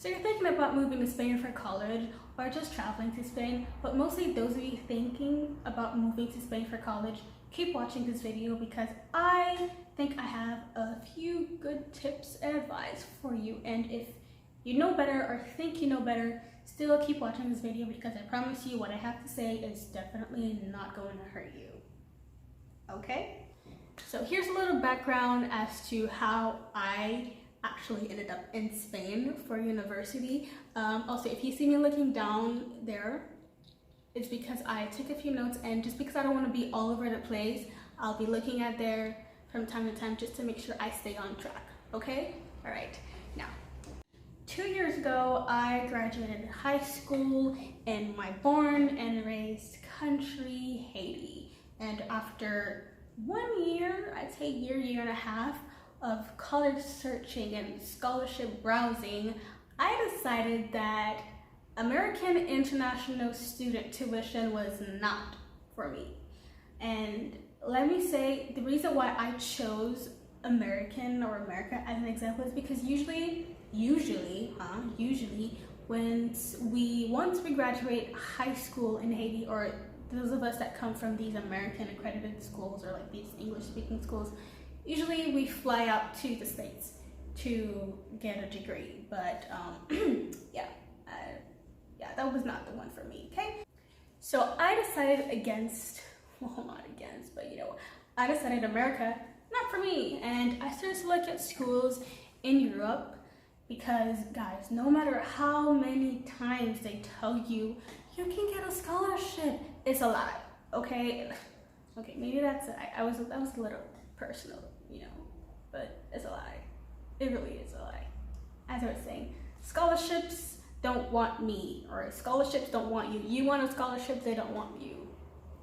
So you're thinking about moving to Spain for college or just traveling to Spain, but mostly those of you thinking about moving to Spain for college, keep watching this video because I think I have a few good tips and advice for you. And if you know better or think you know better, still keep watching this video because I promise you what I have to say is definitely not going to hurt you. Okay? So here's a little background as to how I actually ended up in Spain for university. Also, if you see me looking down there, it's because I took a few notes, and just because I don't want to be all over the place, I'll be looking at there from time to time just to make sure I stay on track. Okay? All right. Now, 2 years ago, I graduated high school in my born and raised country, Haiti. And after 1 year, I'd say year and a half of college searching and scholarship browsing, I decided that American international student tuition was not for me. And let me say, the reason why I chose American or America as an example is because usually once we graduate high school in Haiti, or those of us that come from these American accredited schools or like these English speaking schools, usually we fly out to the States to get a degree. But yeah, that was not the one for me. Okay, so I decided I decided America, not for me. And I started to look at schools in Europe because, guys, no matter how many times they tell you you can get a scholarship, it's a lie. Okay, maybe that's that was a little personal, but it's a lie. It really is a lie. As I was saying, scholarships don't want me, or scholarships don't want you. You want a scholarship, they don't want you.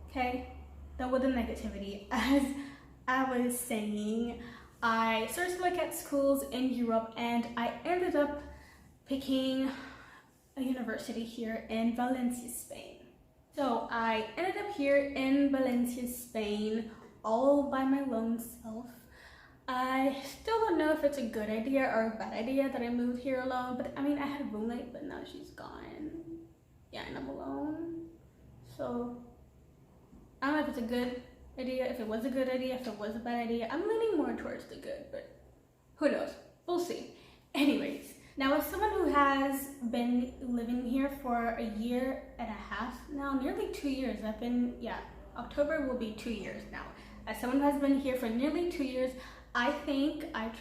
Okay? Done with the negativity. As I was saying, I started to look at schools in Europe, and I ended up picking a university here in Valencia, Spain. So I ended up here in Valencia, Spain, all by my lone self. I still don't know if it's a good idea or a bad idea that I moved here alone, but I mean, I had a roommate, but now she's gone. Yeah, and I'm alone. So I don't know if it's a good idea, if it was a good idea, if it was a bad idea. I'm leaning more towards the good, but who knows? We'll see. Anyways, now as someone who has been living here for a year and a half now, nearly 2 years, October will be 2 years now. As someone who has been here for nearly 2 years, I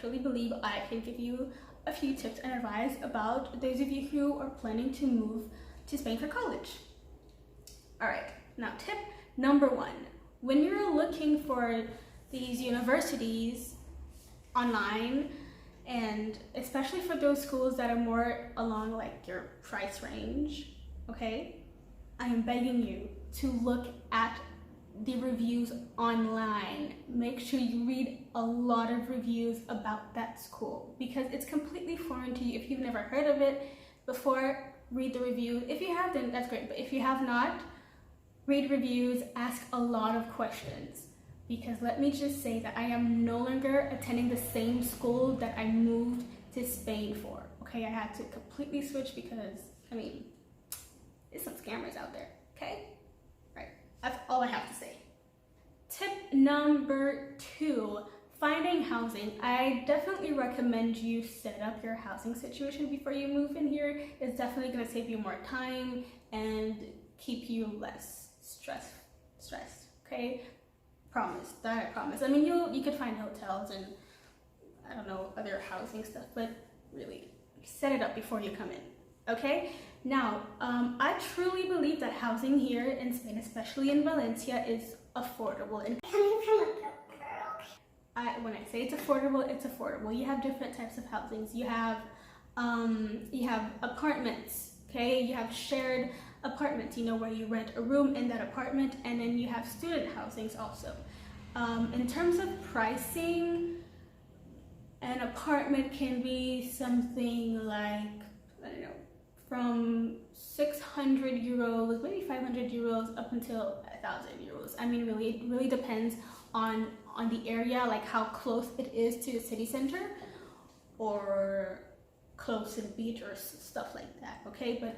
truly believe I can give you a few tips and advice about those of you who are planning to move to Spain for college. All right, now tip number 1. When you're looking for these universities online, and especially for those schools that are more along like your price range, okay, I am begging you to look at the reviews online. Make sure you read a lot of reviews about that school because it's completely foreign to you. If you've never heard of it before, read the review. If you have, then that's great, but if you have not, read reviews, ask a lot of questions, because let me just say that I am no longer attending the same school that I moved to Spain for. Okay, I had to completely switch because, I mean, there's some scammers out there, okay? Right, that's all I have to say. Tip number 2, finding housing. I definitely recommend you set up your housing situation before you move in here. It's definitely gonna save you more time and keep you less stressed, okay? Promise, that I promise. I mean, you could find hotels and I don't know, other housing stuff, but really set it up before you come in, okay? Now, I truly believe that housing here in Spain, especially in Valencia, is affordable. And when I say it's affordable, it's affordable. You have different types of housings. You have apartments, okay? You have shared apartments, where you rent a room in that apartment, and then you have student housings also. In terms of pricing, an apartment can be something like, I don't know, from 600 euros, maybe 500 euros, up until 1,000 euros. I mean, really, it really depends on the area, like how close it is to the city center, or close to the beach or stuff like that, okay? But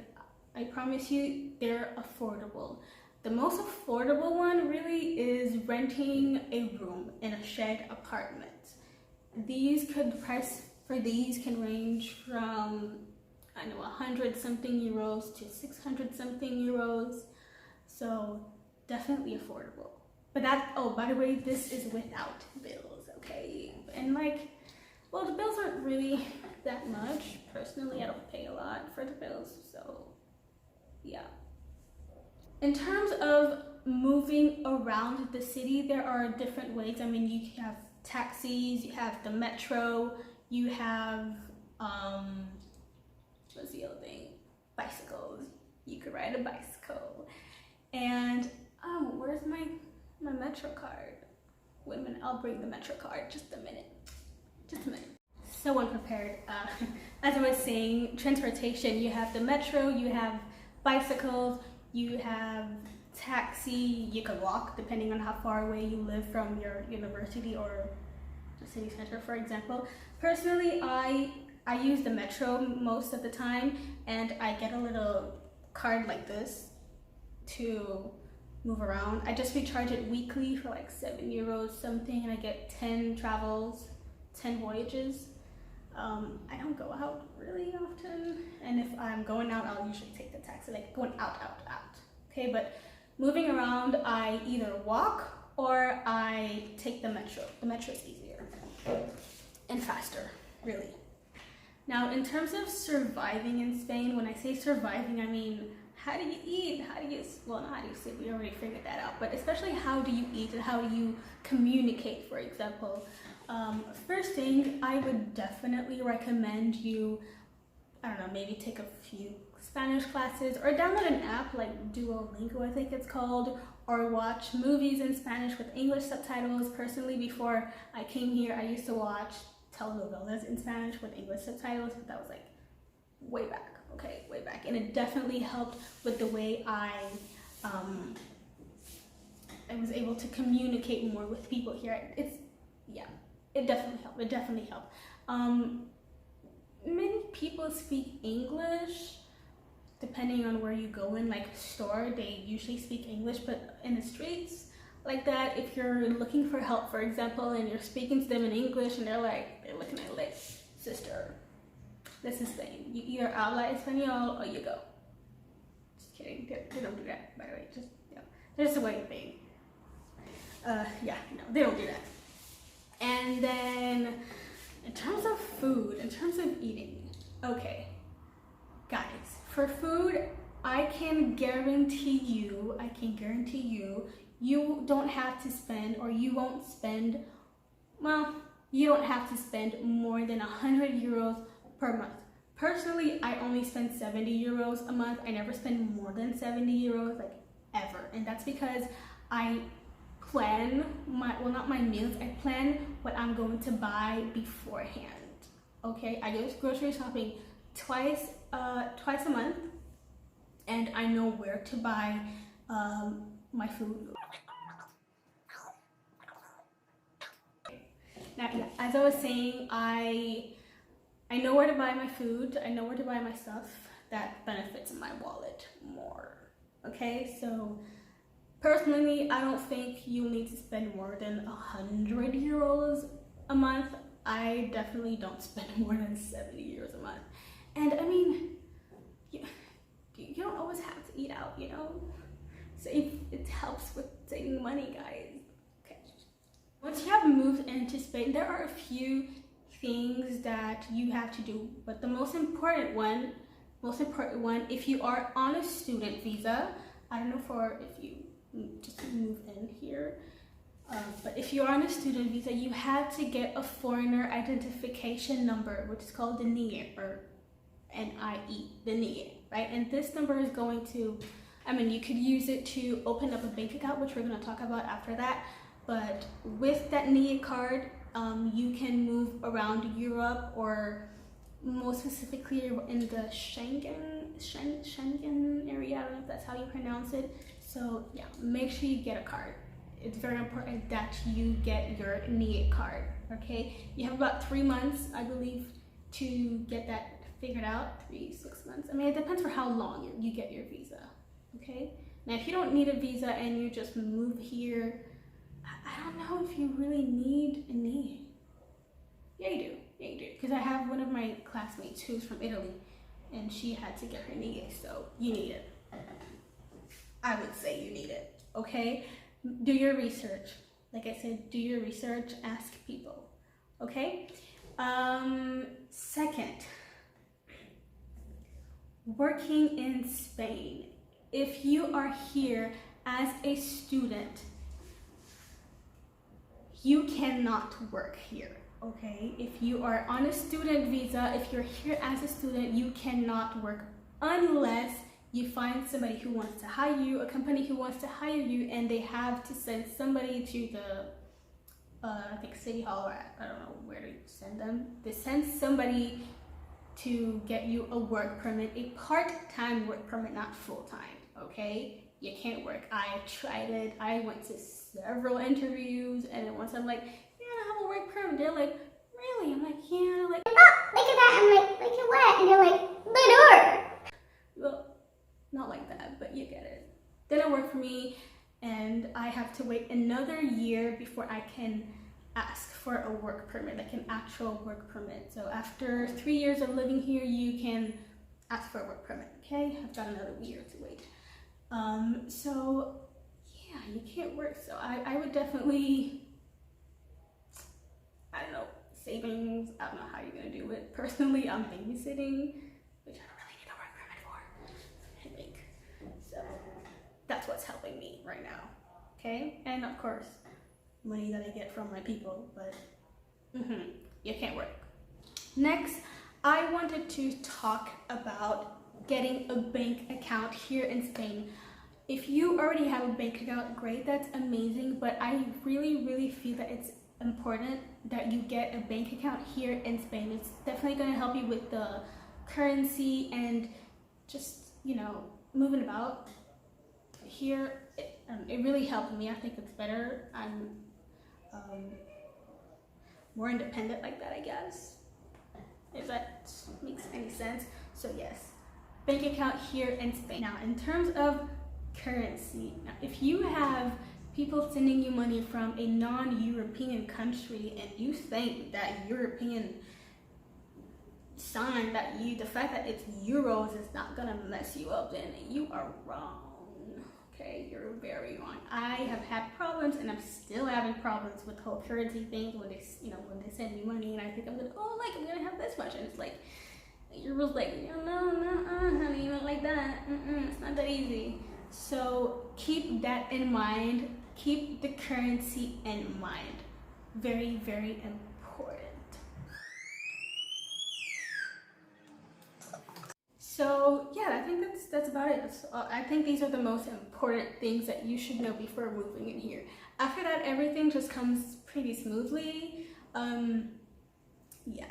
I promise you, they're affordable. The most affordable one really is renting a room in a shared apartment. The price for these can range from, I know, 100 something euros to 600 something euros. So definitely affordable. But that, oh, by the way, this is without bills, okay? And like, well, the bills aren't really that much. Personally, I don't pay a lot for the bills, so yeah. In terms of moving around the city, there are different ways. I mean, you have taxis, you have the metro, you have, what's the other thing? Bicycles. You could ride a bicycle. And, oh, where's my metro card? Wait a minute, I'll bring the metro card. Just a minute. So unprepared. As I was saying, transportation, you have the metro, you have bicycles, you have taxi, you can walk depending on how far away you live from your university or the city center, for example. Personally, I use the metro most of the time, and I get a little card like this to move around. I just recharge it weekly for like 7 euros something, and I get 10 travels, 10 voyages. I don't go out really often, and if I'm going out, I'll usually take the taxi, like going out. Okay, but moving around, I either walk or I take the metro. The metro is easier and faster, really. Now, in terms of surviving in Spain, when I say surviving, I mean, how do you eat? Well, not how do you sleep, we already figured that out, but especially how do you eat and how do you communicate, for example. First thing, I would definitely recommend you, I don't know, maybe take a few Spanish classes or download an app like Duolingo, I think it's called, or watch movies in Spanish with English subtitles. Personally, before I came here, I used to watch telenovelas in Spanish with English subtitles, but that was like way back, okay, way back. And it definitely helped with the way I was able to communicate more with people here. It definitely helped. Many people speak English, depending on where you go in, like a store, they usually speak English, but in the streets like that, if you're looking for help, for example, and you're speaking to them in English and they're looking at you like, sister, this is Spain. You either habla español or you go. Just kidding, they don't do that, by the way, just, you know, there's a way of being. No, they don't do that. And then, in terms of food, in terms of eating, okay, guys, for food, I can guarantee you, you don't have to spend, or you won't spend, well, you don't have to spend more than 100 euros per month. Personally, I only spend 70 euros a month. I never spend more than 70 euros, like, ever. And that's because I plan not my meals, I plan what I'm going to buy beforehand. Okay, I go grocery shopping twice a month, and I know where to buy my food. Now, yeah, as I was saying, I know where to buy my food, I know where to buy my stuff that benefits my wallet more. Okay, so personally, I don't think you need to spend more than 100 euros a month. I definitely don't spend more than 70 euros a month. And I mean, you don't always have to eat out, you know? It helps with saving money, guys. Okay. Once you have moved into Spain, there are a few things that you have to do, but the most important one, if you are on a student visa, I don't know if you just move in here, but if you're on a student visa, you have to get a foreigner identification number, which is called the NIE, or NIE, the NIE, right? And this number is going to, I mean, you could use it to open up a bank account, which we're going to talk about after that, but with that NIE card, you can move around Europe, or more specifically in the Schengen area. I don't know if that's how you pronounce it. So yeah, make sure you get a card. It's very important that you get your NIE card, okay? You have about 3 months, I believe, to get that figured out, 3-6 months. I mean, it depends for how long you get your visa, okay? Now, if you don't need a visa and you just move here, I don't know if you really need a NIE. Yeah, you do. Yeah, you do. Because I have one of my classmates who's from Italy, and she had to get her NIE, so you need it. I would say you need it, okay? Do your research. Like I said, do your research, ask people, okay? Second, working in Spain. If you are here as a student, you cannot work here, okay? If you are on a student visa, if you're here as a student, you cannot work unless you find somebody who wants to hire you, a company who wants to hire you, and they have to send somebody to the, I think City Hall, or I don't know where to send them. They send somebody to get you a work permit, a part-time work permit, not full-time, okay? You can't work. I tried it. I went to several interviews, and then once I'm like, yeah, I have a work permit. They're like, really? I'm like, yeah. They're like, oh, look at that. I'm like, look at what? And they're like, the door. well, not like that, but you get it. Didn't work for me, and I have to wait another year before I can ask for a work permit, like an actual work permit. So after 3 years of living here, you can ask for a work permit, okay? I've got another year to wait. So yeah, you can't work. So I would definitely, I don't know, savings, I don't know how you're gonna do it. Personally, I'm babysitting, which I don't really need a work permit for, I think. So that's what's helping me right now, okay? And of course, money that I get from my people, but you can't work. Next, I wanted to talk about getting a bank account here in Spain. If you already have a bank account, great, that's amazing, but I really feel that it's important that you get a bank account here in Spain. It's definitely going to help you with the currency and just, you know, moving about here. It really helped me. I think it's better. I'm more independent like that, I guess, if that makes any sense. So yes, bank account here in Spain. Now, in terms of currency, now, if you have people sending you money from a non-European country and you think that European sign, that the fact that it's euros is not gonna mess you up, then you are wrong. Okay, you're very wrong. I have had problems, and I'm still having problems with the whole currency thing when they, you know, when they send me money, and I think I'm gonna, oh, like I'm gonna have this much, and it's like, you're just like, no, honey, not like that. It's not that easy. So keep that in mind. Keep the currency in mind. Very important. So yeah, I think that's about it. I think these are the most important things that you should know before moving in here. After that, everything just comes pretty smoothly. Yeah,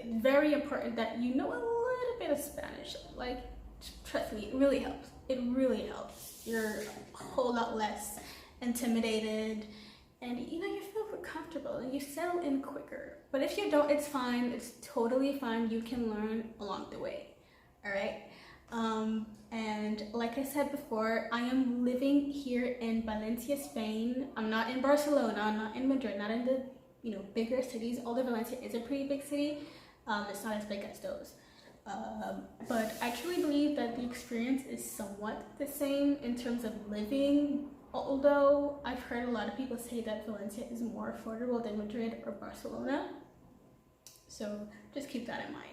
very important that you know a little bit of Spanish. Like, trust me, it really helps. It really helps. You're a whole lot less intimidated, and you know, you feel more comfortable and you settle in quicker. But if you don't, it's fine. It's totally fine. You can learn along the way. All right. And like I said before, I am living here in Valencia, Spain. I'm not in Barcelona. I'm not in Madrid. Not in the, you know, bigger cities. Although Valencia is a pretty big city, it's not as big as those. But I truly believe that the experience is somewhat the same in terms of living. Although I've heard a lot of people say that Valencia is more affordable than Madrid or Barcelona. So just keep that in mind.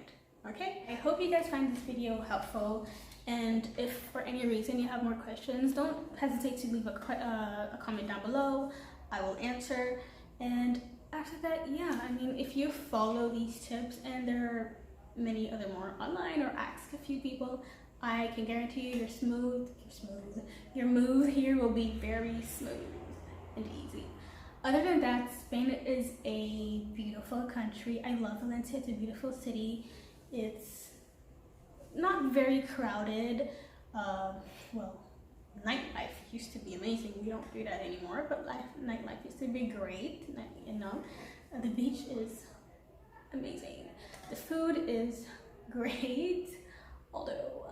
Okay, I hope you guys find this video helpful, and if for any reason you have more questions, don't hesitate to leave a comment down below. I will answer. And after that, yeah, I mean, if you follow these tips, and there are many other more online, or ask a few people, I can guarantee you your move here will be very smooth and easy. Other than that, Spain is a beautiful country. I love Valencia. It's a beautiful city. It's not very crowded. Well, nightlife used to be amazing. We don't do that anymore, but nightlife used to be great. You know, the beach is amazing. The food is great, although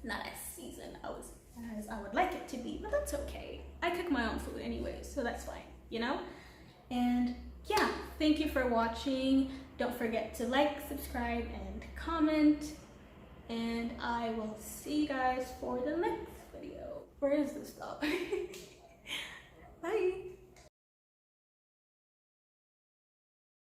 not as seasoned as I would like it to be, but that's okay. I cook my own food anyway, so that's fine, you know? And yeah, thank you for watching. Don't forget to like, subscribe, and comment. And I will see you guys for the next video. Where is this stuff? Bye.